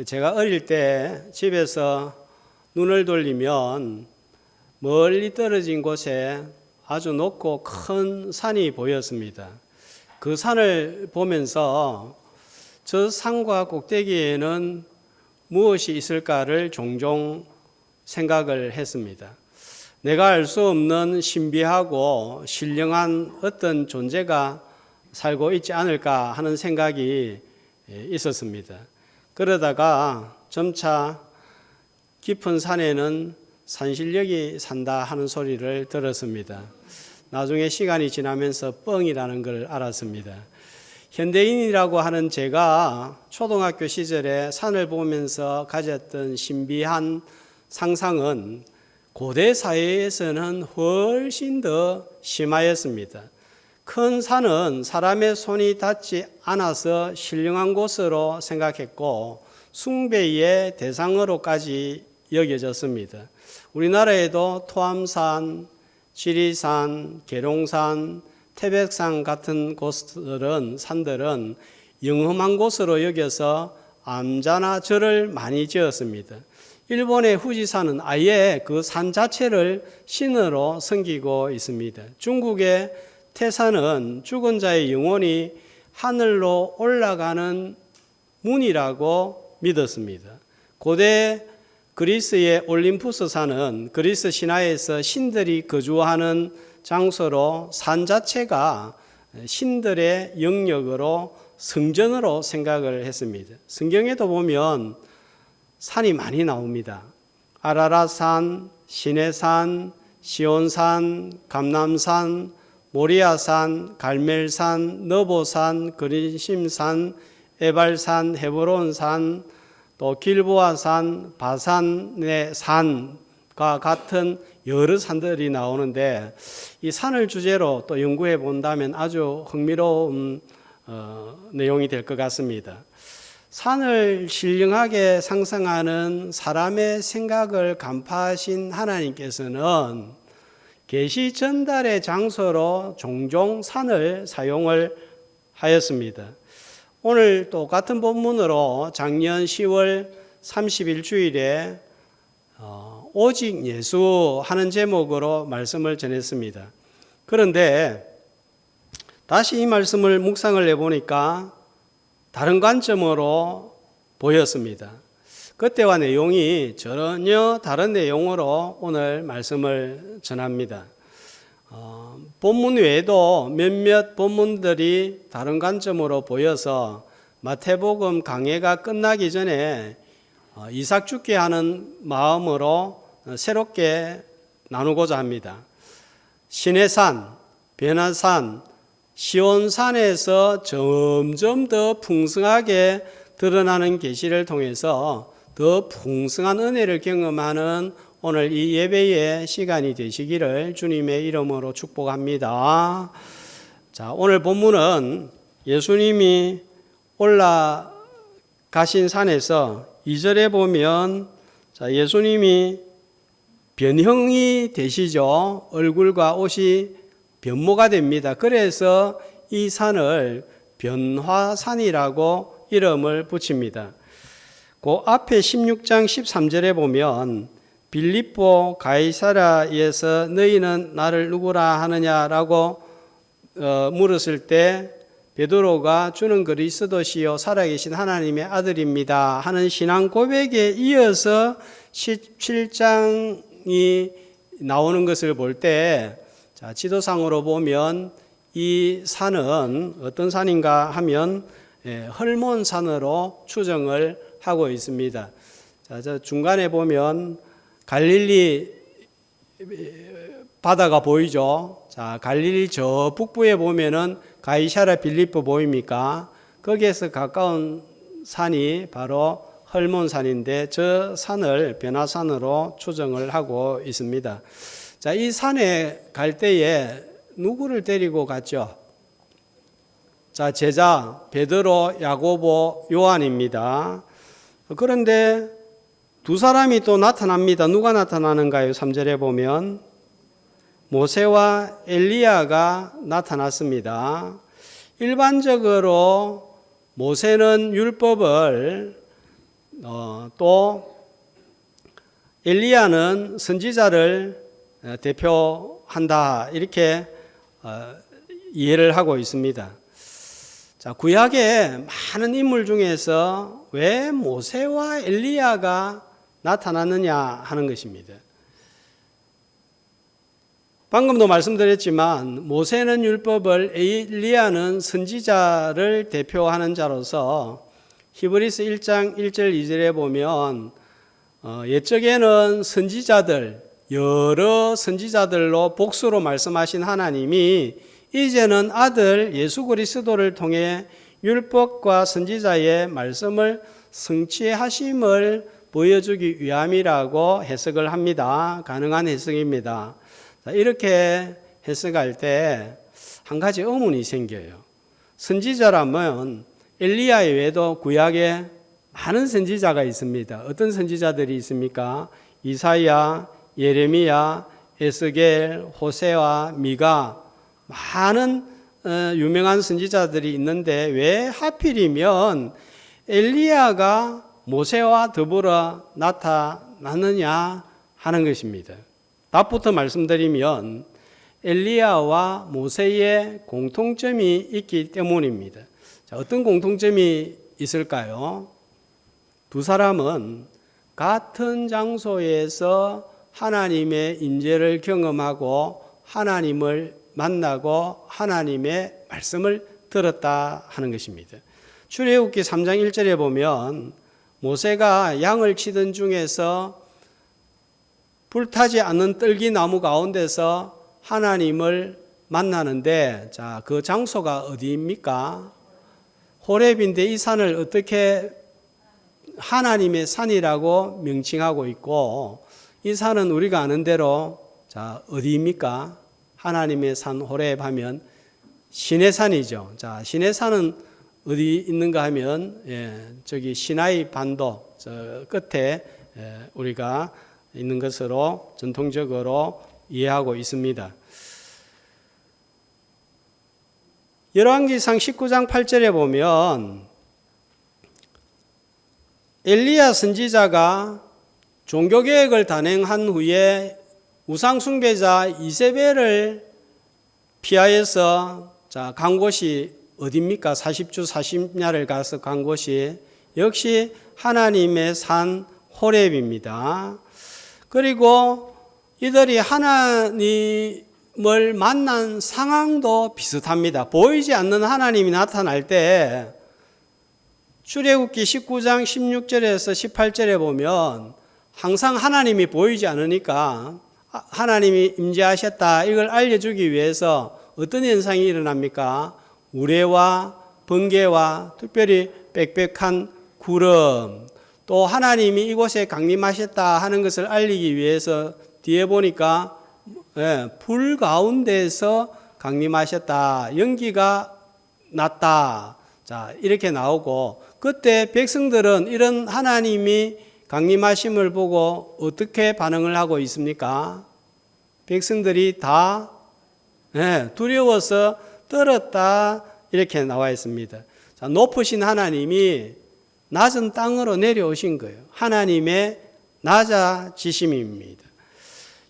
제가 어릴 때 집에서 눈을 돌리면 멀리 떨어진 곳에 아주 높고 큰 산이 보였습니다. 그 산을 보면서 저 산과 꼭대기에는 무엇이 있을까를 종종 생각을 했습니다. 내가 알 수 없는 신비하고 신령한 어떤 존재가 살고 있지 않을까 하는 생각이 있었습니다. 그러다가 점차 깊은 산에는 산신령이 산다 하는 소리를 들었습니다. 나중에 시간이 지나면서 뻥이라는 걸 알았습니다. 현대인이라고 하는 제가 초등학교 시절에 산을 보면서 가졌던 신비한 상상은 고대 사회에서는 훨씬 더 심하였습니다. 큰 산은 사람의 손이 닿지 않아서 신령한 곳으로 생각했고 숭배의 대상으로까지 여겨졌습니다. 우리나라에도 토암산, 지리산, 계룡산, 태백산 같은 산들은 영험한 곳으로 여겨서 암자나 절을 많이 지었습니다. 일본의 후지산은 아예 그 산 자체를 신으로 섬기고 있습니다. 중국의 태산은 죽은 자의 영혼이 하늘로 올라가는 문이라고 믿었습니다. 고대 그리스의 올림푸스 산은 그리스 신화에서 신들이 거주하는 장소로 산 자체가 신들의 영역으로 성전으로 생각을 했습니다. 성경에도 보면 산이 많이 나옵니다. 아라랏산, 시내산, 시온산, 감람산, 모리아산, 갈멜산, 너보산, 그리심산, 에발산, 헤브론산, 또 길보아산, 바산의 산과 같은 여러 산들이 나오는데 이 산을 주제로 또 연구해 본다면 아주 흥미로운 내용이 될 것 같습니다. 산을 신령하게 상상하는 사람의 생각을 간파하신 하나님께서는 계시 전달의 장소로 종종 산을 사용을 하였습니다. 오늘 또 같은 본문으로 작년 10월 30일 주일에 오직 예수 하는 제목으로 말씀을 전했습니다. 그런데 다시 이 말씀을 묵상을 해보니까 다른 관점으로 보였습니다. 그때와 내용이 전혀 다른 내용으로 오늘 말씀을 전합니다. 본문 외에도 몇몇 본문들이 다른 관점으로 보여서 마태복음 강해가 끝나기 전에 이삭 죽게 하는 마음으로 새롭게 나누고자 합니다. 시내산, 변화산, 시온산에서 점점 더 풍성하게 드러나는 계시를 통해서 더 풍성한 은혜를 경험하는 오늘 이 예배의 시간이 되시기를 주님의 이름으로 축복합니다. 자, 오늘 본문은 예수님이 올라가신 산에서 2절에 보면 예수님이 변형이 되시죠. 얼굴과 옷이 변모가 됩니다. 그래서 이 산을 변화산이라고 이름을 붙입니다. 그 앞에 16장 13절에 보면 빌립보 가이사라에서 너희는 나를 누구라 하느냐라고 물었을 때 베드로가 주는 그리스도시요 살아계신 하나님의 아들입니다 하는 신앙 고백에 이어서 17장이 나오는 것을 볼 때 지도상으로 보면 이 산은 어떤 산인가 하면 헐몬산으로 추정을 하고 있습니다. 저 중간에 보면 갈릴리 바다가 보이죠. 자, 갈릴리 저 북부에 보면은 가이사라 빌립보 보입니까? 거기에서 가까운 산이 바로 헐몬산인데 저 산을 변화산으로 추정을 하고 있습니다. 자, 이 산에 갈 때에 누구를 데리고 갔죠? 자, 제자 베드로, 야고보, 요한입니다. 그런데 두 사람이 또 나타납니다. 누가 나타나는가요? 3절에 보면 모세와 엘리야가 나타났습니다. 일반적으로 모세는 율법을 또 엘리야는 선지자를 대표한다 이렇게 이해를 하고 있습니다. 자, 구약의 많은 인물 중에서 왜 모세와 엘리야가 나타났느냐 하는 것입니다. 방금도 말씀드렸지만 모세는 율법을, 엘리야는 선지자를 대표하는 자로서 히브리서 1장 1절 2절에 보면 옛적에는 선지자들, 여러 선지자들로 복수로 말씀하신 하나님이 이제는 아들 예수 그리스도를 통해 율법과 선지자의 말씀을 성취하심을 보여주기 위함이라고 해석을 합니다. 가능한 해석입니다. 이렇게 해석할 때 한 가지 의문이 생겨요. 선지자라면 엘리야 외에도 구약에 많은 선지자가 있습니다. 어떤 선지자들이 있습니까? 이사야, 예레미야, 에스겔, 호세와 미가, 많은 유명한 선지자들이 있는데 왜 하필이면 엘리야가 모세와 더불어 나타나느냐 하는 것입니다. 답부터 말씀드리면 엘리야와 모세의 공통점이 있기 때문입니다. 자, 어떤 공통점이 있을까요? 두 사람은 같은 장소에서 하나님의 임재를 경험하고 하나님을 만나고 하나님의 말씀을 들었다 하는 것입니다. 출애굽기 3장 1절에 보면 모세가 양을 치던 중에서 불타지 않는 떨기나무 가운데서 하나님을 만나는데, 자, 그 장소가 어디입니까? 호렙인데 이 산을 어떻게 하나님의 산이라고 명칭하고 있고, 이 산은 우리가 아는 대로, 자, 어디입니까? 하나님의 산 호렙 하면 시내산이죠. 자, 시내산은 어디 있는가 하면, 저기 시나이 반도 저 끝에 우리가 있는 것으로 전통적으로 이해하고 있습니다. 열왕기상 19장 8절에 보면 엘리야 선지자가 종교개혁을 단행한 후에 우상숭배자 이세벨을 피하여서 간 곳이 어디입니까? 40주 40야를 가서 간 곳이 역시 하나님의 산 호렙입니다. 그리고 이들이 하나님을 만난 상황도 비슷합니다. 보이지 않는 하나님이 나타날 때 출애굽기 19장 16절에서 18절에 보면 항상 하나님이 보이지 않으니까 하나님이 임재하셨다 이걸 알려주기 위해서 어떤 현상이 일어납니까? 우레와 번개와 특별히 빽빽한 구름, 또 하나님이 이곳에 강림하셨다 하는 것을 알리기 위해서 뒤에 보니까 불 가운데서 강림하셨다, 연기가 났다, 자 이렇게 나오고, 그때 백성들은 이런 하나님이 강림하심을 보고 어떻게 반응을 하고 있습니까? 백성들이 다 두려워서 떨었다 이렇게 나와 있습니다. 자, 높으신 하나님이 낮은 땅으로 내려오신 거예요. 하나님의 낮아지심입니다.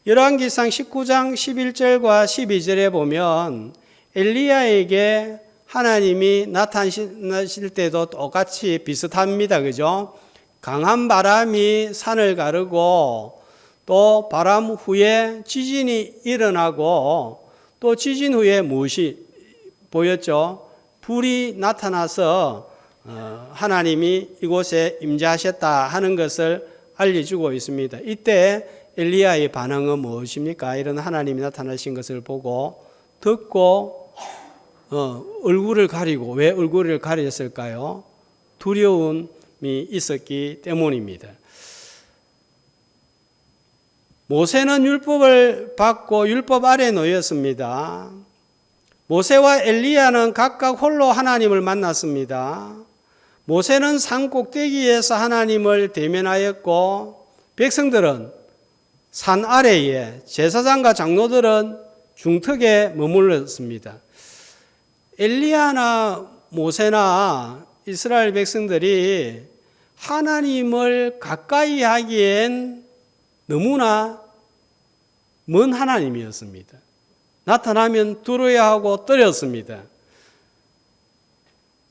열왕기상 19장 11절과 12절에 보면 엘리야에게 하나님이 나타나실 때도 똑같이 비슷합니다. 그죠? 강한 바람이 산을 가르고 또 바람 후에 지진이 일어나고 또 지진 후에 무엇이 보였죠? 불이 나타나서 하나님이 이곳에 임재하셨다 하는 것을 알려주고 있습니다. 이때 엘리야의 반응은 무엇입니까? 이런 하나님이 나타나신 것을 보고 듣고 얼굴을 가리고, 왜 얼굴을 가렸을까요? 두려움이 있었기 때문입니다. 모세는 율법을 받고 율법 아래 놓였습니다. 모세와 엘리야는 각각 홀로 하나님을 만났습니다. 모세는 산 꼭대기에서 하나님을 대면하였고 백성들은 산 아래에, 제사장과 장로들은 중턱에 머물렀습니다. 엘리야나 모세나 이스라엘 백성들이 하나님을 가까이 하기엔 너무나 먼 하나님이었습니다. 나타나면 두려워야 하고 떨었습니다.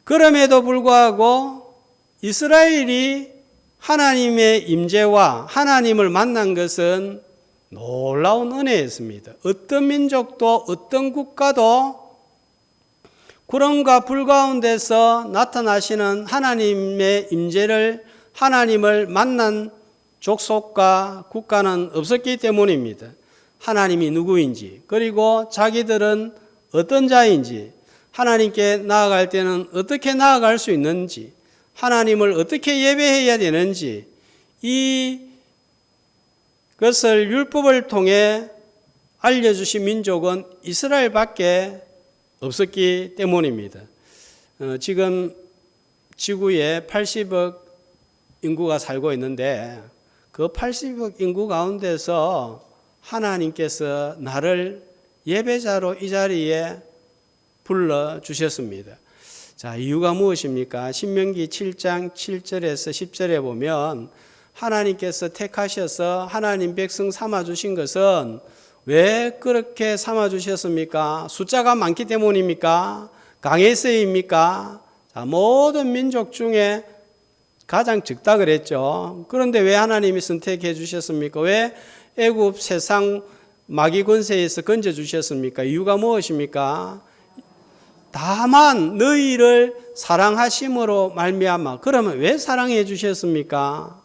그럼에도 불구하고 이스라엘이 하나님의 임재와 하나님을 만난 것은 놀라운 은혜였습니다. 어떤 민족도 어떤 국가도 구름과 불 가운데서 나타나시는 하나님의 임재를 하나님을 만난 족속과 국가는 없었기 때문입니다. 하나님이 누구인지, 그리고 자기들은 어떤 자인지, 하나님께 나아갈 때는 어떻게 나아갈 수 있는지, 하나님을 어떻게 예배해야 되는지, 이것을 율법을 통해 알려주신 민족은 이스라엘밖에 없었기 때문입니다. 지금 지구에 80억 인구가 살고 있는데 그 80억 인구 가운데서 하나님께서 나를 예배자로 이 자리에 불러주셨습니다. 자, 이유가 무엇입니까? 신명기 7장 7절에서 10절에 보면 하나님께서 택하셔서 하나님 백성 삼아주신 것은 왜 그렇게 삼아주셨습니까? 숫자가 많기 때문입니까? 강해서입니까? 자, 모든 민족 중에 가장 적다 그랬죠. 그런데 왜 하나님이 선택해 주셨습니까? 왜 애굽 세상 마귀 권세에서 건져 주셨습니까? 이유가 무엇입니까? 다만 너희를 사랑하심으로 말미암아. 그러면 왜 사랑해 주셨습니까?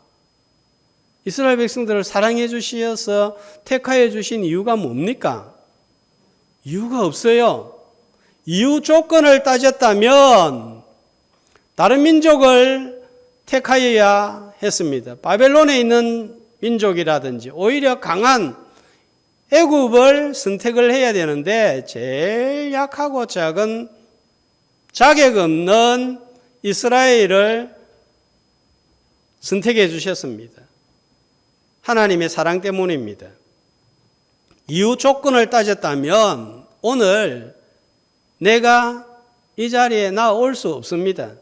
이스라엘 백성들을 사랑해 주셔서 택하여 주신 이유가 뭡니까? 이유가 없어요. 이유 조건을 따졌다면 다른 민족을 택하여야 했습니다. 바벨론에 있는 민족이라든지 오히려 강한 애굽을 선택을 해야 되는데 제일 약하고 작은 자격 없는 이스라엘을 선택해 주셨습니다. 하나님의 사랑 때문입니다. 이유 조건을 따졌다면 오늘 내가 이 자리에 나올 수 없습니다.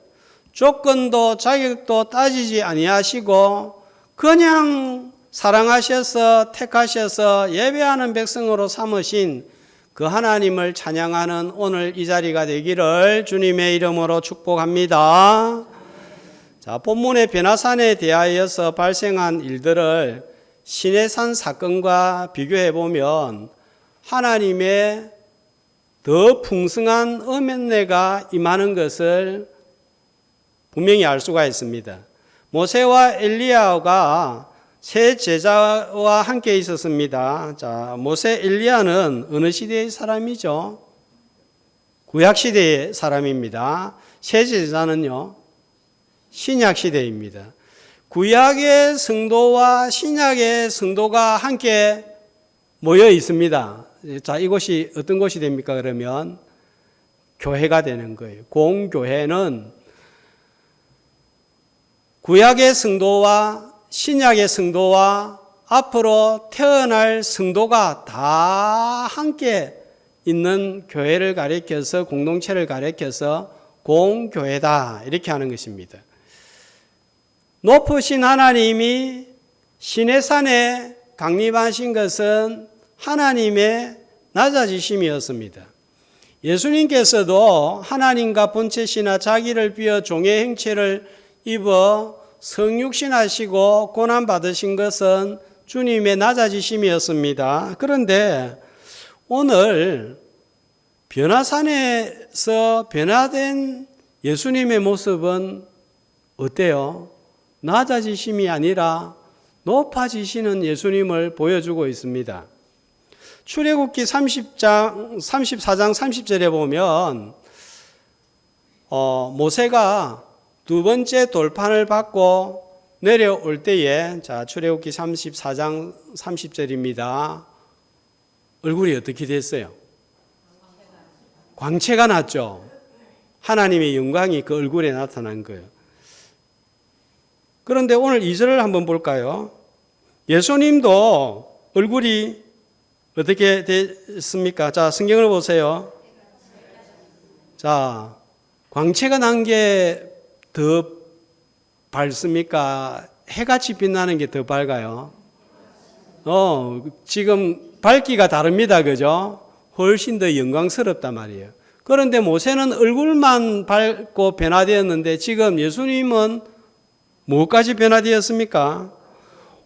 조건도 자격도 따지지 아니하시고 그냥 사랑하셔서 택하셔서 예배하는 백성으로 삼으신 그 하나님을 찬양하는 오늘 이 자리가 되기를 주님의 이름으로 축복합니다. 자, 본문의 변화산에 대하여서 발생한 일들을 시내산 사건과 비교해 보면 하나님의 더 풍성한 은혜가 임하는 것을 분명히 알 수가 있습니다. 모세와 엘리야가 세 제자와 함께 있었습니다. 자, 모세 엘리야는 어느 시대의 사람이죠? 구약 시대의 사람입니다. 세 제자는요, 신약 시대입니다. 구약의 성도와 신약의 성도가 함께 모여 있습니다. 자, 이곳이 어떤 곳이 됩니까? 그러면 교회가 되는 거예요. 공교회는 구약의 성도와 신약의 성도와 앞으로 태어날 성도가 다 함께 있는 교회를 가리켜서, 공동체를 가리켜서 공교회다 이렇게 하는 것입니다. 높으신 하나님이 시내산에 강림하신 것은 하나님의 낮아지심이었습니다. 예수님께서도 하나님과 본체시나 자기를 비어 종의 형체를 입어 성육신하시고 고난받으신 것은 주님의 낮아지심이었습니다. 그런데 오늘 변화산에서 변화된 예수님의 모습은 어때요? 낮아지심이 아니라 높아지시는 예수님을 보여주고 있습니다. 출애굽기 34장 30절에 보면 모세가 두 번째 돌판을 받고 내려올 때에, 자, 출애굽기 34장 30절입니다. 얼굴이 어떻게 됐어요? 광채가 났죠. 하나님의 영광이 그 얼굴에 나타난 거예요. 그런데 오늘 2절을 한번 볼까요? 예수님도 얼굴이 어떻게 됐습니까? 자, 성경을 보세요. 자, 광채가 난 게 더 밝습니까? 해같이 빛나는 게 더 밝아요? 지금 밝기가 다릅니다. 그죠? 훨씬 더 영광스럽단 말이에요. 그런데 모세는 얼굴만 밝고 변화되었는데 지금 예수님은 뭐까지 변화되었습니까?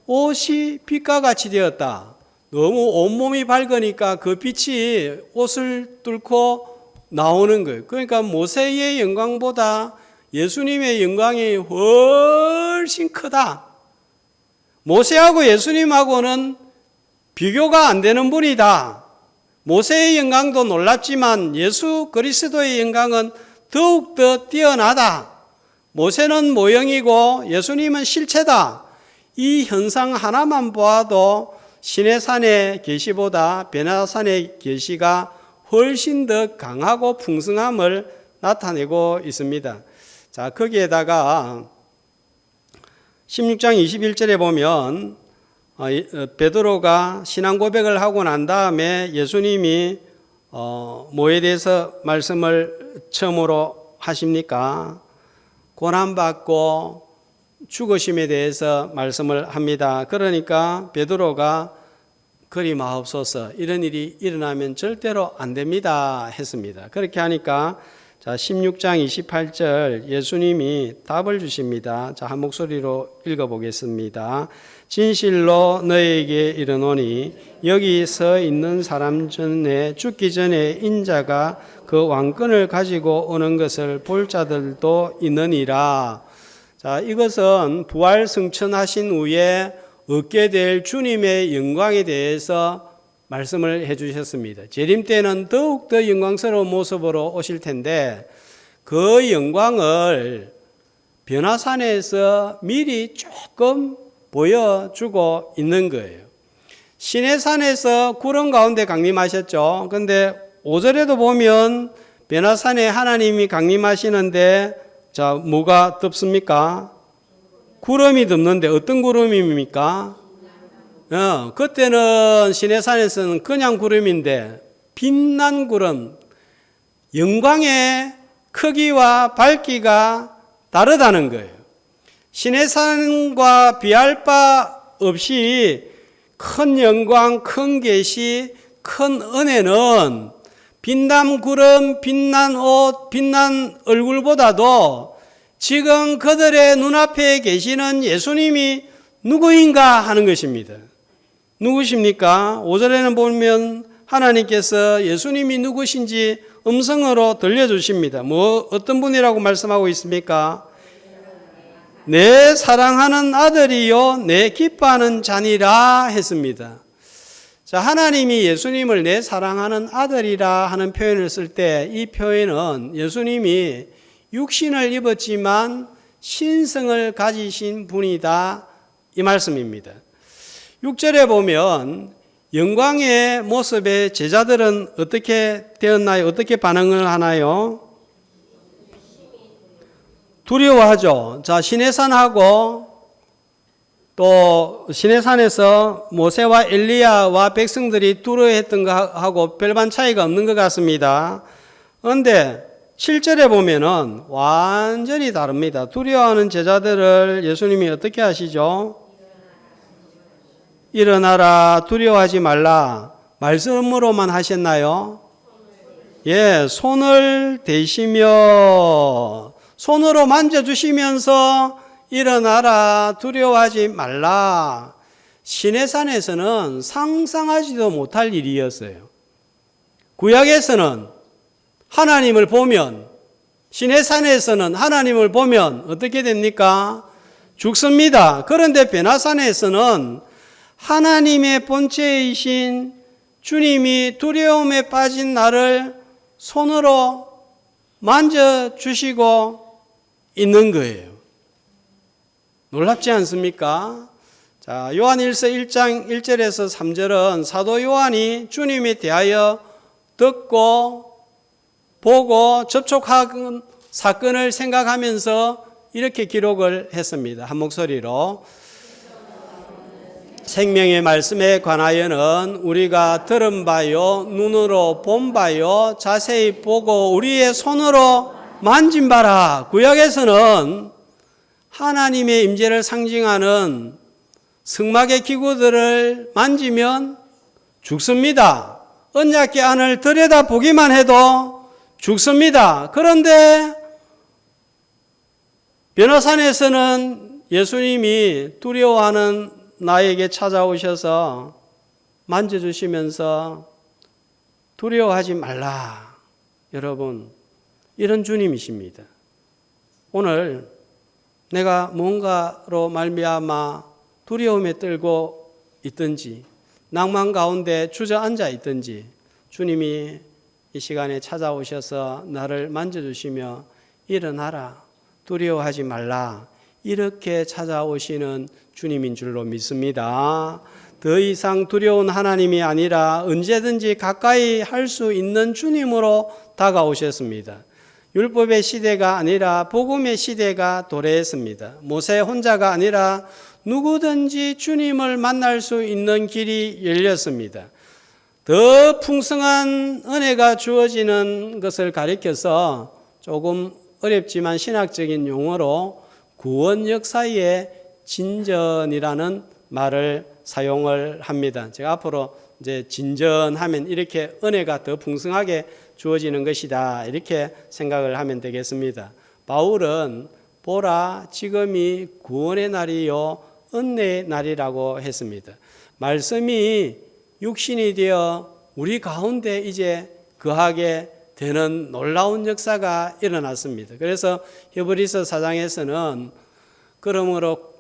옷이 빛과 같이 되었다. 너무 온몸이 밝으니까 그 빛이 옷을 뚫고 나오는 거예요. 그러니까 모세의 영광보다 예수님의 영광이 훨씬 크다. 모세하고 예수님하고는 비교가 안 되는 분이다. 모세의 영광도 놀랍지만 예수 그리스도의 영광은 더욱더 뛰어나다. 모세는 모형이고 예수님은 실체다. 이 현상 하나만 보아도 시내산의 계시보다 베나산의 계시가 훨씬 더 강하고 풍성함을 나타내고 있습니다. 자, 거기에다가 16장 21절에 보면 베드로가 신앙 고백을 하고 난 다음에 예수님이 뭐에 대해서 말씀을 처음으로 하십니까? 고난받고 죽으심에 대해서 말씀을 합니다. 그러니까 베드로가 그리 마옵소서, 이런 일이 일어나면 절대로 안 됩니다 했습니다. 그렇게 하니까 자, 16장 28절 예수님이 답을 주십니다. 자, 한 목소리로 읽어보겠습니다. 진실로 너에게 이르노니 여기 서 있는 사람 중에 죽기 전에 인자가 그 왕권을 가지고 오는 것을 볼 자들도 있느니라. 자, 이것은 부활 승천하신 후에 얻게 될 주님의 영광에 대해서 말씀을 해 주셨습니다. 재림 때는 더욱더 영광스러운 모습으로 오실 텐데 그 영광을 변화산에서 미리 조금 보여주고 있는 거예요. 시내산에서 구름 가운데 강림하셨죠. 그런데 5절에도 보면 변화산에 하나님이 강림하시는데 자, 뭐가 덮습니까? 구름이 덮는데 어떤 구름입니까? 그때는 시내산에서는 그냥 구름인데 빛난 구름, 영광의 크기와 밝기가 다르다는 거예요. 시내산과 비할 바 없이 큰 영광, 큰 계시, 큰 은혜는 빛난 구름, 빛난 옷, 빛난 얼굴보다도 지금 그들의 눈앞에 계시는 예수님이 누구인가 하는 것입니다. 누구십니까? 5절에는 보면 하나님께서 예수님이 누구신지 음성으로 들려주십니다. 어떤 분이라고 말씀하고 있습니까? 내 사랑하는 아들이요 내 기뻐하는 자니라 했습니다. 자, 하나님이 예수님을 내 사랑하는 아들이라 하는 표현을 쓸 때 이 표현은 예수님이 육신을 입었지만 신성을 가지신 분이다 이 말씀입니다. 6절에 보면 영광의 모습에 제자들은 어떻게 되었나요? 어떻게 반응을 하나요? 두려워하죠. 자, 시내산하고 또 시내산에서 모세와 엘리야와 백성들이 두려워했던 것하고 별반 차이가 없는 것 같습니다. 그런데 7절에 보면은 완전히 다릅니다. 두려워하는 제자들을 예수님이 어떻게 하시죠? 일어나라, 두려워하지 말라. 말씀으로만 하셨나요? 예, 손을 대시며 손으로 만져주시면서 일어나라, 두려워하지 말라. 시내산에서는 상상하지도 못할 일이었어요. 구약에서는 하나님을 보면, 시내산에서는 하나님을 보면 어떻게 됩니까? 죽습니다. 그런데 변화산에서는 하나님의 본체이신 주님이 두려움에 빠진 나를 손으로 만져주시고 있는 거예요. 놀랍지 않습니까? 자, 요한일서 1장 1절에서 3절은 사도 요한이 주님에 대하여 듣고 보고 접촉한 사건을 생각하면서 이렇게 기록을 했습니다. 한 목소리로. 생명의 말씀에 관하여는 우리가 들은 바요, 눈으로 본 바요, 자세히 보고 우리의 손으로 만진 바라. 구약에서는 하나님의 임재를 상징하는 성막의 기구들을 만지면 죽습니다. 언약궤 안을 들여다보기만 해도 죽습니다. 그런데 변화산에서는 예수님이 두려워하는 나에게 찾아오셔서 만져주시면서 두려워하지 말라. 여러분, 이런 주님이십니다. 오늘 내가 뭔가로 말미암아 두려움에 떨고 있든지 낭만 가운데 주저앉아 있든지 주님이 이 시간에 찾아오셔서 나를 만져주시며 일어나라, 두려워하지 말라, 이렇게 찾아오시는 주님인 줄로 믿습니다. 더 이상 두려운 하나님이 아니라 언제든지 가까이 할 수 있는 주님으로 다가오셨습니다. 율법의 시대가 아니라 복음의 시대가 도래했습니다. 모세 혼자가 아니라 누구든지 주님을 만날 수 있는 길이 열렸습니다. 더 풍성한 은혜가 주어지는 것을 가리켜서 조금 어렵지만 신학적인 용어로 구원 역사의 진전이라는 말을 사용을 합니다. 제가 앞으로 이제 진전하면 이렇게 은혜가 더 풍성하게 주어지는 것이다, 이렇게 생각을 하면 되겠습니다. 바울은 보라, 지금이 구원의 날이요 은혜의 날이라고 했습니다. 말씀이 육신이 되어 우리 가운데 이제 거하게 되는 놀라운 역사가 일어났습니다. 그래서 히브리서 4장에서는 그러므로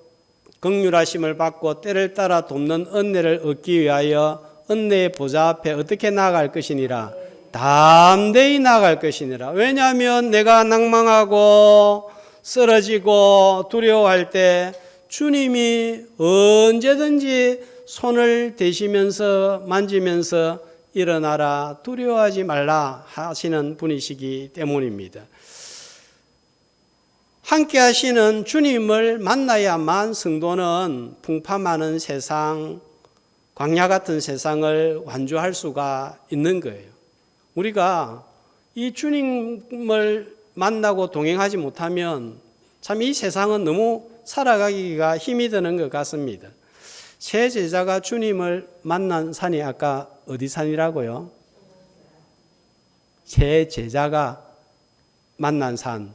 긍휼하심을 받고 때를 따라 돕는 은혜를 얻기 위하여 은혜의 보좌 앞에 어떻게 나아갈 것이니라, 담대히 나아갈 것이니라. 왜냐하면 내가 낭망하고 쓰러지고 두려워할 때 주님이 언제든지 손을 대시면서 만지면서 일어나라, 두려워하지 말라 하시는 분이시기 때문입니다. 함께 하시는 주님을 만나야만 성도는 풍파많은 세상, 광야 같은 세상을 완주할 수가 있는 거예요. 우리가 이 주님을 만나고 동행하지 못하면 참 이 세상은 너무 살아가기가 힘이 드는 것 같습니다. 새 제자가 주님을 만난 산이 아까 어디 산이라고요? 새 제자가 만난 산,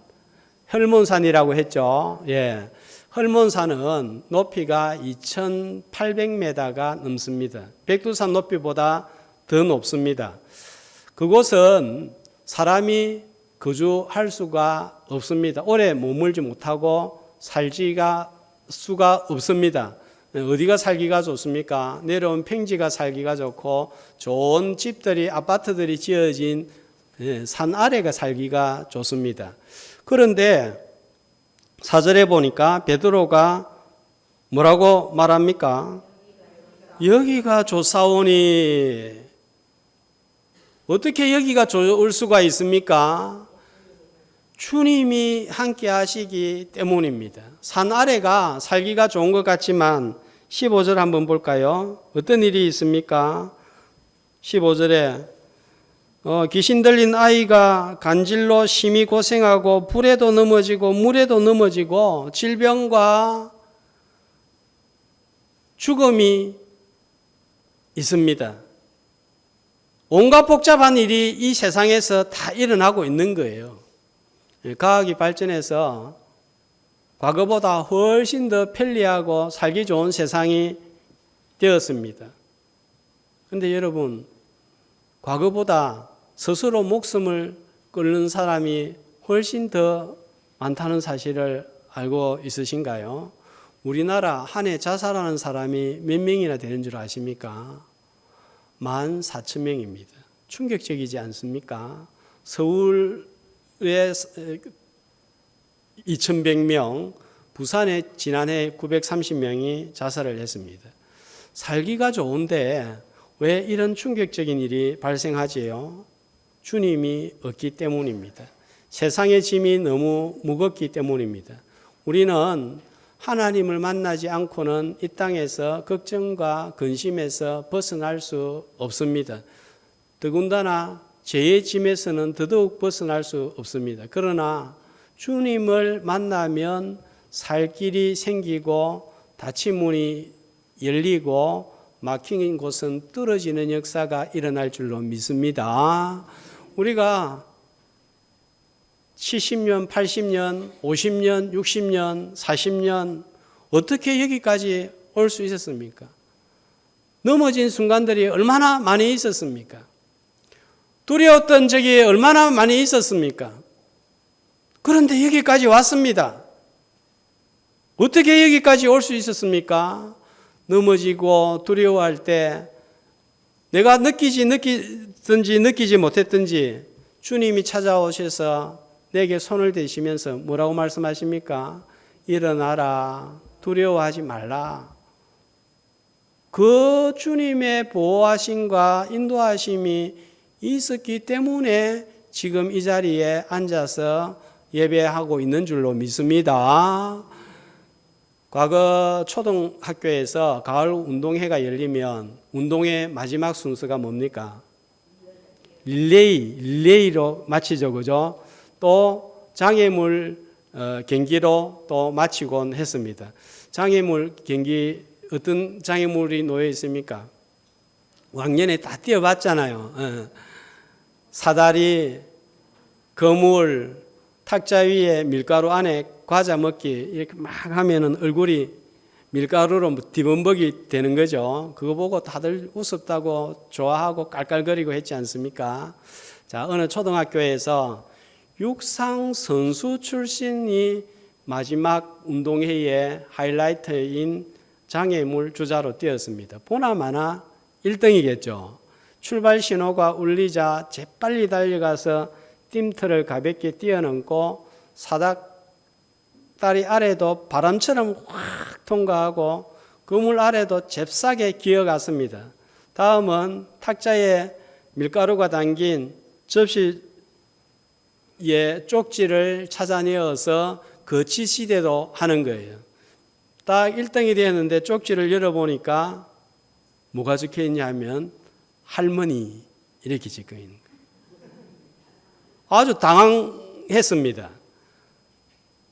헐몬산이라고 했죠. 예. 헐몬산은 높이가 2,800m가 넘습니다. 백두산 높이보다 더 높습니다. 그곳은 사람이 거주할 수가 없습니다. 오래 머물지 못하고 살기가 수가 없습니다. 어디가 살기가 좋습니까? 내려온 평지가 살기가 좋고 좋은 집들이, 아파트들이 지어진 산 아래가 살기가 좋습니다. 그런데 4절에 보니까 베드로가 뭐라고 말합니까? 여기가 좋사오니. 어떻게 여기가 좋을 수가 있습니까? 주님이 함께 하시기 때문입니다. 산 아래가 살기가 좋은 것 같지만 15절 한번 볼까요? 어떤 일이 있습니까? 15절에 귀신 들린 아이가 간질로 심히 고생하고 불에도 넘어지고 물에도 넘어지고 질병과 죽음이 있습니다. 온갖 복잡한 일이 이 세상에서 다 일어나고 있는 거예요. 과학이 발전해서 과거보다 훨씬 더 편리하고 살기 좋은 세상이 되었습니다. 그런데 여러분, 과거보다 스스로 목숨을 끊는 사람이 훨씬 더 많다는 사실을 알고 있으신가요? 우리나라 한 해 자살하는 사람이 몇 명이나 되는 줄 아십니까? 14,000명입니다. 충격적이지 않습니까? 서울에 2,100명, 부산에 지난해 930명이 자살을 했습니다. 살기가 좋은데 왜 이런 충격적인 일이 발생하지요? 주님이 없기 때문입니다. 세상의 짐이 너무 무겁기 때문입니다. 우리는 하나님을 만나지 않고는 이 땅에서 걱정과 근심에서 벗어날 수 없습니다. 더군다나 죄의 짐에서는 더더욱 벗어날 수 없습니다. 그러나 주님을 만나면 살 길이 생기고 닫힌 문이 열리고 막힌 곳은 뚫어지는 역사가 일어날 줄로 믿습니다. 우리가 70년, 80년, 50년, 60년, 40년 어떻게 여기까지 올 수 있었습니까? 넘어진 순간들이 얼마나 많이 있었습니까? 두려웠던 적이 얼마나 많이 있었습니까? 그런데 여기까지 왔습니다. 어떻게 여기까지 올 수 있었습니까? 넘어지고 두려워할 때 내가 느끼든지 느끼지 못했든지 주님이 찾아오셔서 내게 손을 대시면서 뭐라고 말씀하십니까? 일어나라. 두려워하지 말라. 그 주님의 보호하심과 인도하심이 있었기 때문에 지금 이 자리에 앉아서 예배하고 있는 줄로 믿습니다. 과거 초등학교에서 가을 운동회가 열리면 운동회 마지막 순서가 뭡니까? 릴레이로 마치죠, 그죠? 또 장애물 경기로 또 마치곤 했습니다. 장애물 경기 어떤 장애물이 놓여 있습니까? 왕년에 다 뛰어봤잖아요. 사다리, 거물, 탁자 위에 밀가루 안에 과자 먹기 이렇게 막 하면은 얼굴이 밀가루로 뒤범벅이 되는 거죠. 그거 보고 다들 우습다고 좋아하고 깔깔거리고 했지 않습니까? 자, 어느 초등학교에서 육상 선수 출신이 마지막 운동회의 하이라이트인 장애물 주자로 뛰었습니다. 보나마나 1등이겠죠. 출발 신호가 울리자 재빨리 달려가서 뜀틀을 가볍게 뛰어넘고 사닥다리 아래도 바람처럼 확 통과하고 그물 아래도 잽싸게 기어갔습니다. 다음은 탁자에 밀가루가 담긴 접시에 쪽지를 찾아내어서 거치시대도 하는 거예요. 딱 1등이 되었는데 쪽지를 열어보니까 뭐가 적혀있냐 하면 할머니 이렇게 적혀있는 거예요. 아주 당황했습니다.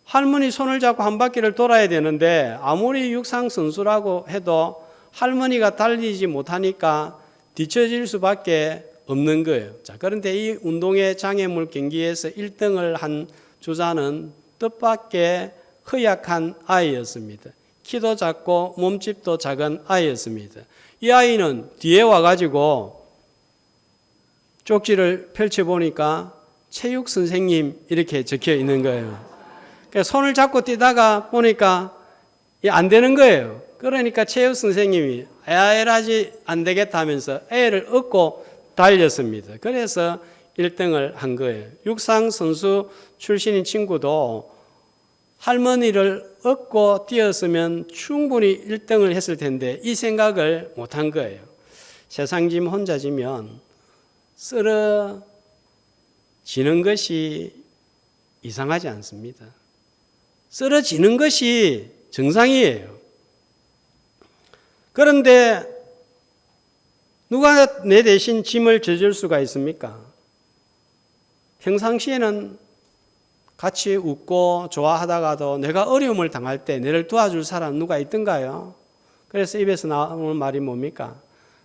할머니 손을 잡고 한 바퀴를 돌아야 되는데 아무리 육상선수라고 해도 할머니가 달리지 못하니까 뒤처질 수밖에 없는 거예요. 자, 그런데 이 운동회 장애물 경기에서 1등을 한 주자는 뜻밖의 허약한 아이였습니다. 키도 작고 몸집도 작은 아이였습니다. 이 아이는 뒤에 와가지고 쪽지를 펼쳐보니까 체육 선생님 이렇게 적혀 있는 거예요. 그러니까 손을 잡고 뛰다가 보니까 안 되는 거예요. 그러니까 체육 선생님이 에라지 안 되겠다 하면서 애를 업고 달렸습니다. 그래서 1등을 한 거예요. 육상 선수 출신인 친구도 할머니를 업고 뛰었으면 충분히 1등을 했을 텐데 이 생각을 못한 거예요. 세상 짐 혼자 지면 쓰러지는 것이 이상하지 않습니다. 쓰러지는 것이 정상이에요. 그런데 누가 내 대신 짐을 져줄 수가 있습니까? 평상시에는 같이 웃고 좋아하다가도 내가 어려움을 당할 때 나를 도와줄 사람 누가 있던가요? 그래서 입에서 나오는 말이 뭡니까?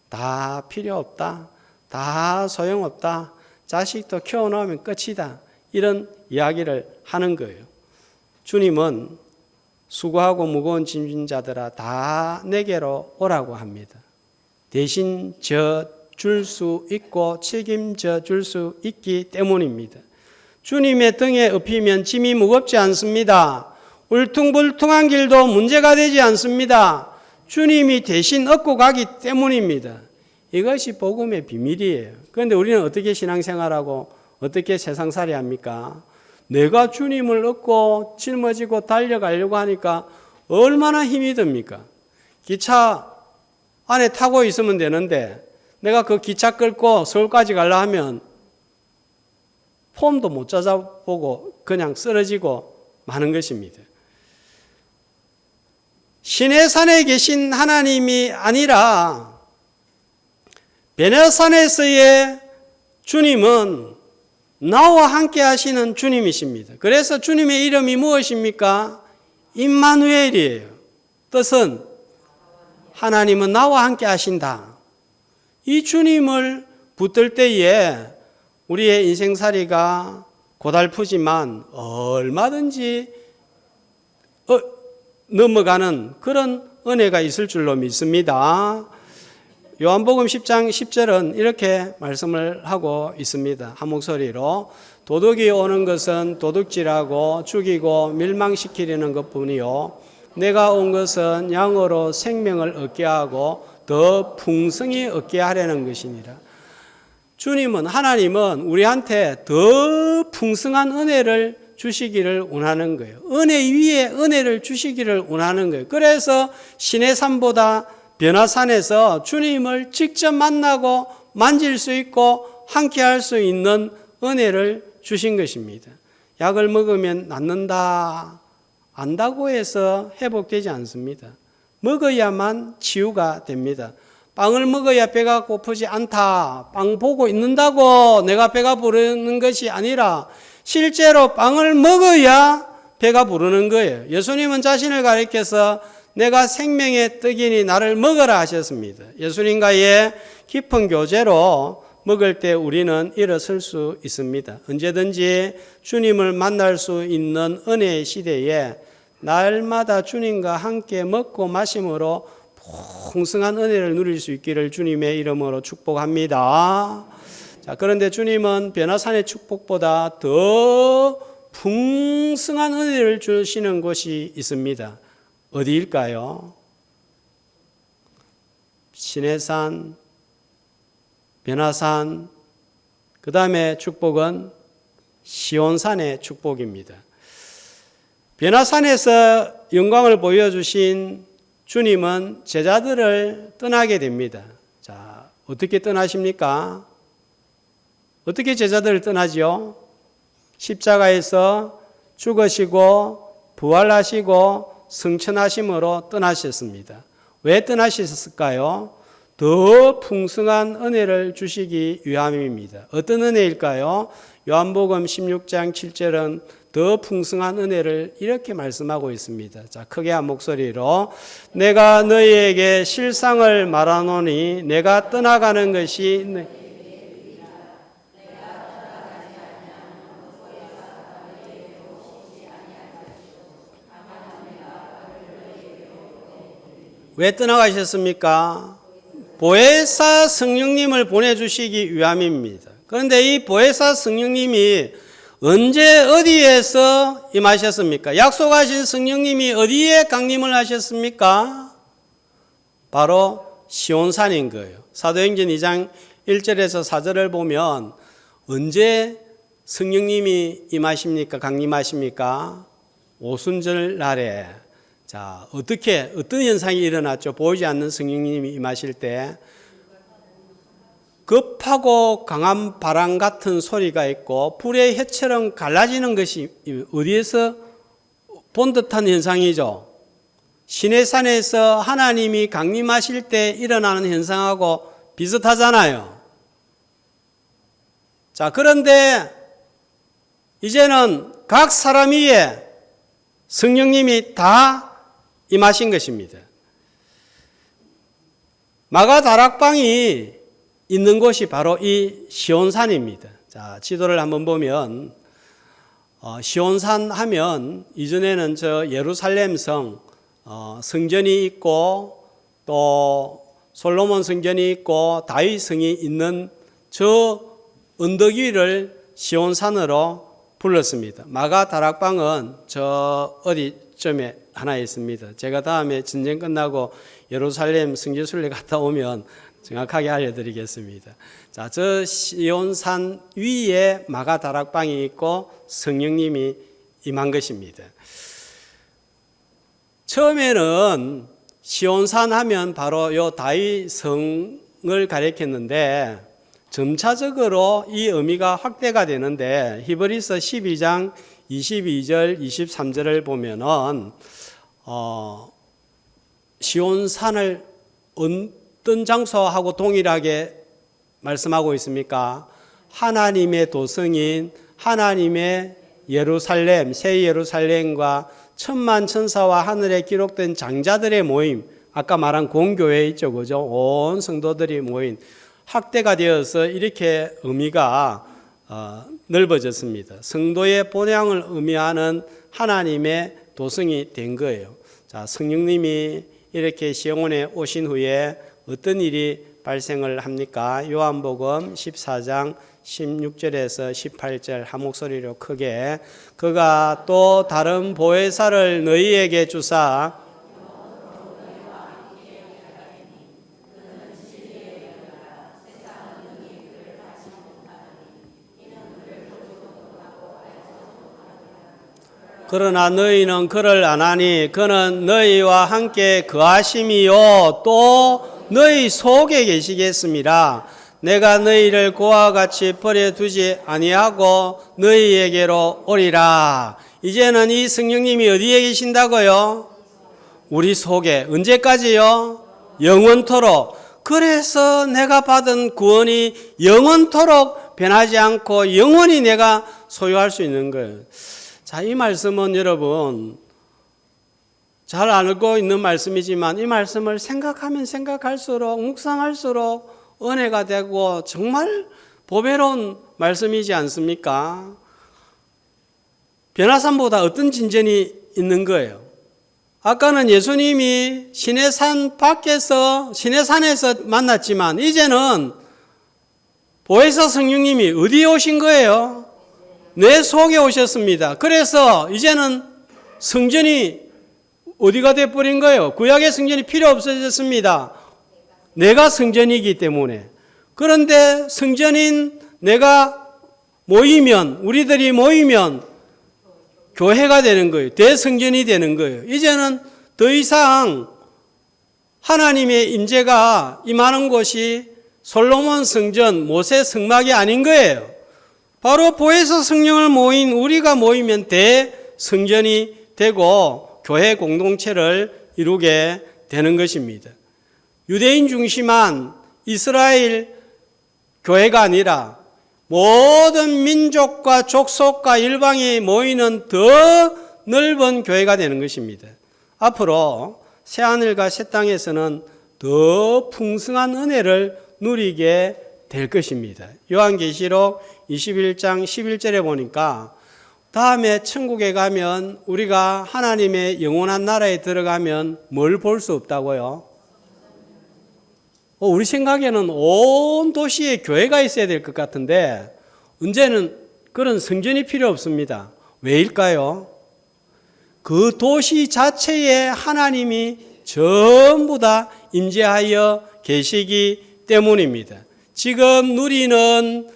다 필요 없다. 다 소용없다. 자식도 키워놓으면 끝이다. 이런 이야기를 하는 거예요. 주님은 수고하고 무거운 짐진 자들아 다 내게로 오라고 합니다. 대신 져줄 수 있고 책임져 줄 수 있기 때문입니다. 주님의 등에 업히면 짐이 무겁지 않습니다. 울퉁불퉁한 길도 문제가 되지 않습니다. 주님이 대신 업고 가기 때문입니다. 이것이 복음의 비밀이에요. 그런데 우리는 어떻게 신앙생활하고 어떻게 세상살이 합니까? 내가 주님을 업고 짊어지고 달려가려고 하니까 얼마나 힘이 듭니까? 기차 안에 타고 있으면 되는데 내가 그 기차 끌고 서울까지 가려 하면 폼도 못 찾아보고 그냥 쓰러지고 마는 것입니다. 신의 산에 계신 하나님이 아니라 베네산에서의 주님은 나와 함께 하시는 주님이십니다. 그래서 주님의 이름이 무엇입니까? 임마누엘이에요. 뜻은 하나님은 나와 함께 하신다. 이 주님을 붙들 때에 우리의 인생살이가 고달프지만 얼마든지 넘어가는 그런 은혜가 있을 줄로 믿습니다. 요한복음 10장 10절은 이렇게 말씀을 하고 있습니다. 한 목소리로 도둑이 오는 것은 도둑질하고 죽이고 멸망시키려는 것뿐이요 내가 온 것은 양으로 생명을 얻게 하고 더 풍성히 얻게 하려는 것이니라. 주님은 하나님은 우리한테 더 풍성한 은혜를 주시기를 원하는 거예요. 은혜 위에 은혜를 주시기를 원하는 거예요. 그래서 시내산보다 변화산에서 주님을 직접 만나고 만질 수 있고 함께 할 수 있는 은혜를 주신 것입니다. 약을 먹으면 낫는다, 안다고 해서 회복되지 않습니다. 먹어야만 치유가 됩니다. 빵을 먹어야 배가 고프지 않다. 빵 보고 있는다고 내가 배가 부르는 것이 아니라 실제로 빵을 먹어야 배가 부르는 거예요. 예수님은 자신을 가리켜서 내가 생명의 떡이니 나를 먹으라 하셨습니다. 예수님과의 깊은 교제로 먹을 때 우리는 일어설 수 있습니다. 언제든지 주님을 만날 수 있는 은혜의 시대에 날마다 주님과 함께 먹고 마심으로 풍성한 은혜를 누릴 수 있기를 주님의 이름으로 축복합니다. 자, 그런데 주님은 변화산의 축복보다 더 풍성한 은혜를 주시는 곳이 있습니다. 어디일까요? 시내산, 변화산, 그 다음에 축복은 시온산의 축복입니다. 변화산에서 영광을 보여주신 주님은 제자들을 떠나게 됩니다. 자, 어떻게 떠나십니까? 어떻게 제자들을 떠나지요? 십자가에서 죽으시고 부활하시고 승천하심으로 떠나셨습니다. 왜 떠나셨을까요? 더 풍성한 은혜를 주시기 위함입니다. 어떤 은혜일까요? 요한복음 16장 7절은 더 풍성한 은혜를 이렇게 말씀하고 있습니다. 자, 크게 한 목소리로 내가 너희에게 실상을 말하노니 내가 떠나가는 것이 왜 떠나가셨습니까? 보혜사 성령님을 보내주시기 위함입니다. 그런데 이 보혜사 성령님이 언제 어디에서 임하셨습니까? 약속하신 성령님이 어디에 강림을 하셨습니까? 바로 시온산인 거예요. 사도행전 2장 1절에서 4절을 보면 언제 성령님이 임하십니까? 강림하십니까? 오순절 날에. 자, 어떤 현상이 일어났죠? 보이지 않는 성령님이 임하실 때 급하고 강한 바람 같은 소리가 있고 불의 햇처럼 갈라지는 것이 어디에서 본 듯한 현상이죠? 시내산에서 하나님이 강림하실 때 일어나는 현상하고 비슷하잖아요. 자, 그런데 이제는 각 사람 위에 성령님이 다 임하신 것입니다. 마가다락방이 있는 곳이 바로 이 시온산입니다. 자, 지도를 한번 보면 시온산 하면 이전에는 저 예루살렘 성전이 있고 또 솔로몬 성전이 있고 다윗 성이 있는 저 언덕 위를 시온산으로 불렀습니다. 마가다락방은 저 어디쯤에 하나 있습니다. 제가 다음에 전쟁 끝나고 예루살렘 성지순례 갔다 오면 정확하게 알려드리겠습니다. 자, 저 시온산 위에 마가다락방이 있고 성령님이 임한 것입니다. 처음에는 시온산 하면 바로 요 다윗 성을 가리켰는데 점차적으로 이 의미가 확대가 되는데 히브리서 12장 22절 23절을 보면은 시온산을 어떤 장소하고 동일하게 말씀하고 있습니까? 하나님의 도성인 하나님의 예루살렘, 새 예루살렘과 천만 천사와 하늘에 기록된 장자들의 모임, 아까 말한 공교회 있죠, 그죠? 온 성도들이 모인 학대가 되어서 이렇게 의미가 넓어졌습니다. 성도의 본향을 의미하는 하나님의 도성이 된 거예요. 자, 성령님이 이렇게 시온에 오신 후에 어떤 일이 발생을 합니까? 요한복음 14장 16절에서 18절 한 목소리로 크게 그가 또 다른 보혜사를 너희에게 주사 그러나 너희는 그를 안 하니 그는 너희와 함께 거하심이요 또 너희 속에 계시겠습니다. 내가 너희를 그와 같이 버려두지 아니하고 너희에게로 오리라. 이제는 이 성령님이 어디에 계신다고요? 우리 속에. 언제까지요? 영원토록. 그래서 내가 받은 구원이 영원토록 변하지 않고 영원히 내가 소유할 수 있는 거예요. 자, 이 말씀은 여러분 잘 알고 있는 말씀이지만 이 말씀을 생각하면 생각할수록 묵상할수록 은혜가 되고 정말 보배로운 말씀이지 않습니까? 변화산보다 어떤 진전이 있는 거예요? 아까는 예수님이 시내산 밖에서 시내산에서 만났지만 이제는 보혜사 성령님이 어디에 오신 거예요? 내 속에 오셨습니다. 그래서 이제는 성전이 어디가 돼버린 거예요? 구약의 성전이 필요 없어졌습니다. 내가 성전이기 때문에. 그런데 성전인 내가 모이면, 우리들이 모이면 교회가 되는 거예요. 대성전이 되는 거예요. 이제는 더 이상 하나님의 임재가 임하는 곳이 솔로몬 성전, 모세 성막이 아닌 거예요. 바로 보혜사 성령을 모인 우리가 모이면 대성전이 되고 교회 공동체를 이루게 되는 것입니다. 유대인 중심한 이스라엘 교회가 아니라 모든 민족과 족속과 일방이 모이는 더 넓은 교회가 되는 것입니다. 앞으로 새하늘과 새 땅에서는 더 풍성한 은혜를 누리게 될 것입니다. 요한계시록 21장 11절에 보니까 다음에 천국에 가면 우리가 하나님의 영원한 나라에 들어가면 뭘 볼 수 없다고요? 우리 생각에는 온 도시에 교회가 있어야 될 것 같은데 언제는 그런 성전이 필요 없습니다. 왜일까요? 그 도시 자체에 하나님이 전부 다 임재하여 계시기 때문입니다. 지금 누리는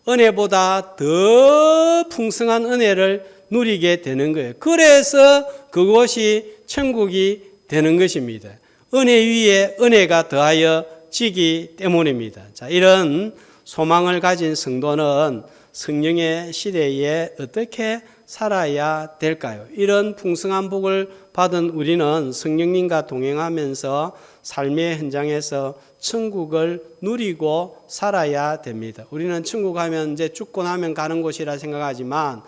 은혜보다 더 풍성한 은혜를 누리게 되는 거예요. 그래서 그곳이 천국이 되는 것입니다. 은혜 위에 은혜가 더하여 지기 때문입니다. 자, 이런 소망을 가진 성도는 성령의 시대에 어떻게 살아야 될까요? 이런 풍성한 복을 받은 우리는 성령님과 동행하면서 삶의 현장에서 천국을 누리고 살아야 됩니다. 우리는 천국 가면 이제 죽고 나면 가는 곳이라 생각하지만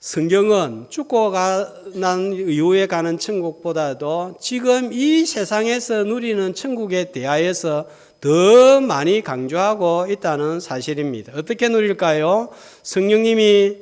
성경은 죽고 난 이후에 가는 천국보다도 지금 이 세상에서 누리는 천국에 대하여서 더 많이 강조하고 있다는 사실입니다. 어떻게 누릴까요? 성령님이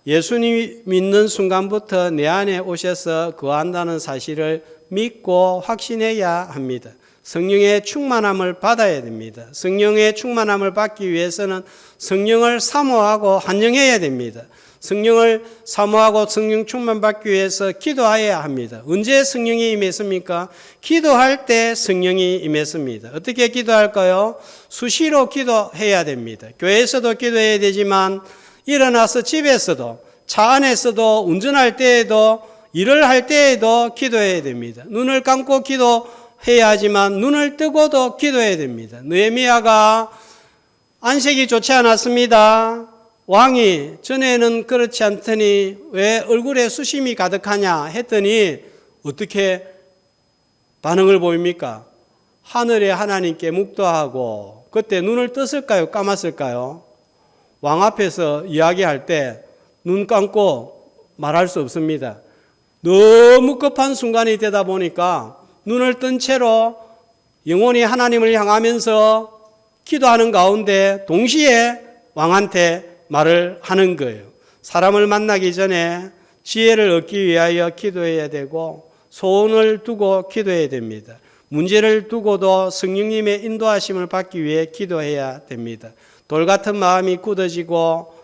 예수님 믿는 순간부터 내 안에 오셔서 거한다는 사실을 믿고 확신해야 합니다. 성령의 충만함을 받아야 됩니다. 성령의 충만함을 받기 위해서는 성령을 사모하고 환영해야 됩니다. 성령을 사모하고 성령 충만 받기 위해서 기도해야 합니다. 언제 성령이 임했습니까? 기도할 때 성령이 임했습니다. 어떻게 기도할까요? 수시로 기도해야 됩니다. 교회에서도 기도해야 되지만 일어나서 집에서도 차 안에서도 운전할 때에도 일을 할 때에도 기도해야 됩니다. 눈을 감고 기도해야 하지만 눈을 뜨고도 기도해야 됩니다. 느헤미야가 안색이 좋지 않았습니다. 왕이 전에는 그렇지 않더니 왜 얼굴에 수심이 가득하냐 했더니 어떻게 반응을 보입니까? 하늘에 하나님께 묵도하고 그때 눈을 떴을까요? 감았을까요? 왕 앞에서 이야기할 때 눈 감고 말할 수 없습니다. 너무 급한 순간이 되다 보니까 눈을 뜬 채로 영혼이 하나님을 향하면서 기도하는 가운데 동시에 왕한테 말을 하는 거예요. 사람을 만나기 전에 지혜를 얻기 위하여 기도해야 되고 소원을 두고 기도해야 됩니다. 문제를 두고도 성령님의 인도하심을 받기 위해 기도해야 됩니다. 돌 같은 마음이 굳어지고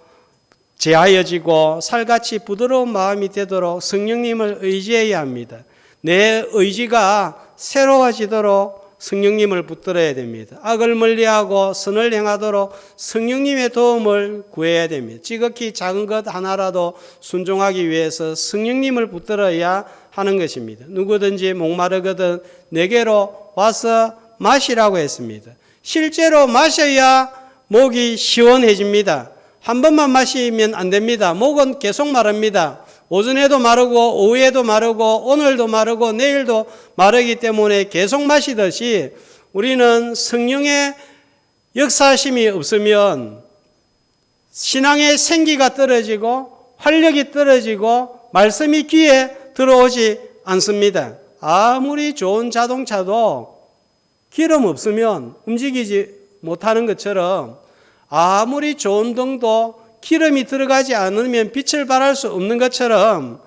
제하여지고 살같이 부드러운 마음이 되도록 성령님을 의지해야 합니다. 내 의지가 새로워지도록 성령님을 붙들어야 됩니다. 악을 멀리하고 선을 행하도록 성령님의 도움을 구해야 됩니다. 지극히 작은 것 하나라도 순종하기 위해서 성령님을 붙들어야 하는 것입니다. 누구든지 목마르거든 내게로 와서 마시라고 했습니다. 실제로 마셔야 목이 시원해집니다. 한 번만 마시면 안 됩니다. 목은 계속 마릅니다. 오전에도 마르고 오후에도 마르고 오늘도 마르고 내일도 마르기 때문에 계속 마시듯이 우리는 성령의 역사심이 없으면 신앙의 생기가 떨어지고 활력이 떨어지고 말씀이 귀에 들어오지 않습니다. 아무리 좋은 자동차도 기름 없으면 움직이지 못하는 것처럼 아무리 좋은 등도 기름이 들어가지 않으면 빛을 발할 수 없는 것처럼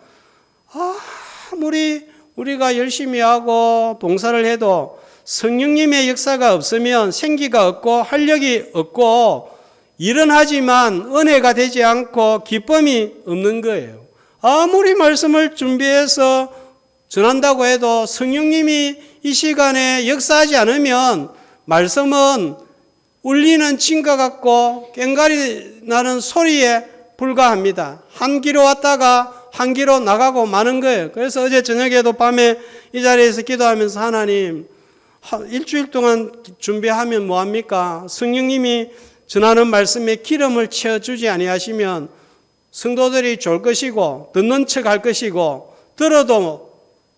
아무리 우리가 열심히 하고 봉사를 해도 성령님의 역사가 없으면 생기가 없고 활력이 없고 일은 하지만 은혜가 되지 않고 기쁨이 없는 거예요. 아무리 말씀을 준비해서 전한다고 해도 성령님이 이 시간에 역사하지 않으면 말씀은 울리는 징과 같고 꽹과리 나는 소리에 불과합니다. 한 귀로 왔다가 한 귀로 나가고 마는 거예요. 그래서 어제 저녁에도 밤에 이 자리에서 기도하면서 하나님 일주일 동안 준비하면 뭐합니까? 성령님이 전하는 말씀에 기름을 채워주지 아니하시면 성도들이 졸 것이고 듣는 척 할 것이고 들어도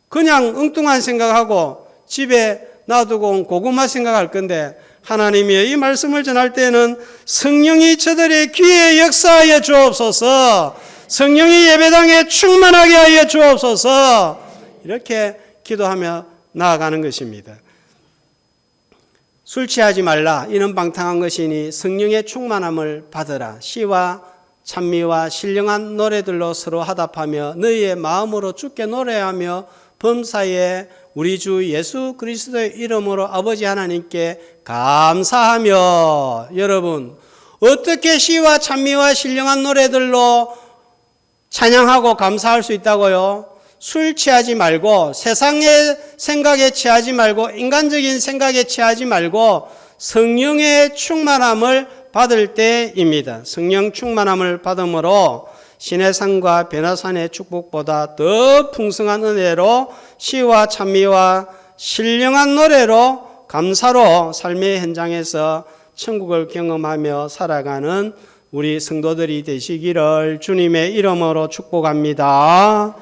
그냥 엉뚱한 생각하고 집에 놔두고 온 고구마 생각할 건데 하나님이 이 말씀을 전할 때는 성령이 저들의 귀에 역사하여 주옵소서, 성령이 예배당에 충만하게 하여 주옵소서, 이렇게 기도하며 나아가는 것입니다. 술 취하지 말라 이는 방탕한 것이니 성령의 충만함을 받으라. 시와 찬미와 신령한 노래들로 서로 화답하며 너희의 마음으로 주께 노래하며 범사에 우리 주 예수 그리스도의 이름으로 아버지 하나님께 감사하며. 여러분 어떻게 시와 찬미와 신령한 노래들로 찬양하고 감사할 수 있다고요? 술 취하지 말고 세상의 생각에 취하지 말고 인간적인 생각에 취하지 말고 성령의 충만함을 받을 때입니다. 성령 충만함을 받음으로 시내산과 변화산의 축복보다 더 풍성한 은혜로 시와 찬미와 신령한 노래로 감사로 삶의 현장에서 천국을 경험하며 살아가는 우리 성도들이 되시기를 주님의 이름으로 축복합니다.